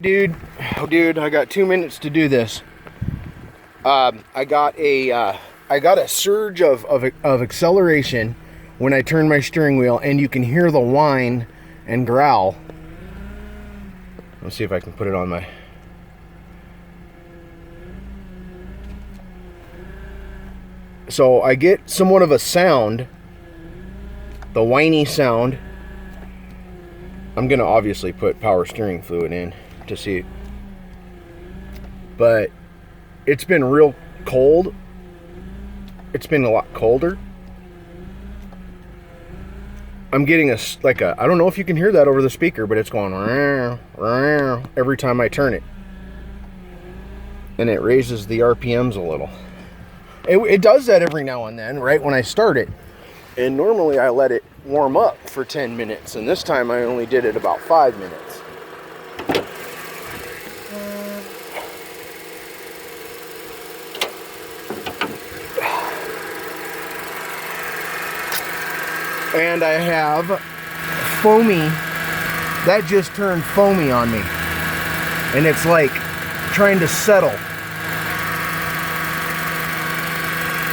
Dude, I got 2 minutes to do this. I got a surge of acceleration when I turn my steering wheel, and you can hear the whine and growl. Let's see if I can put it on my... So I get somewhat of a sound, the whiny sound. I'm gonna obviously put power steering fluid in to see, but it's been real cold. It's been a lot colder. I'm getting I don't know if you can hear that over the speaker, but it's going every time I turn it, and it raises the RPMs a little. It does that every now and then, right when I start it, and normally I let it warm up for 10 minutes, and this time I only did it about 5 minutes. And I have foamy, that just turned foamy on me, and it's like trying to settle.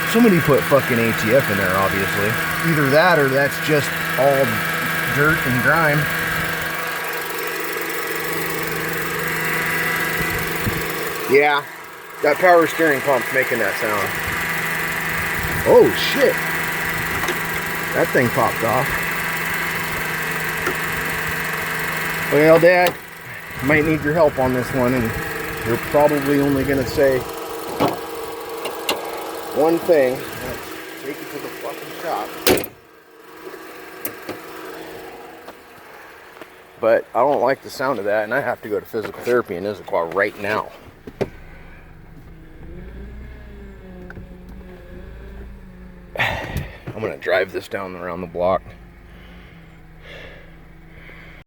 Somebody put fucking ATF in there, obviously. Either that or that's just all dirt and grime. Yeah, that power steering pump's making that sound. Oh shit. That thing popped off. Well, Dad, might need your help on this one, and you're probably only gonna say one thing. Take it to the fucking shop. But I don't like the sound of that, and I have to go to physical therapy in Issaquah right now. I'm gonna drive this down around the block.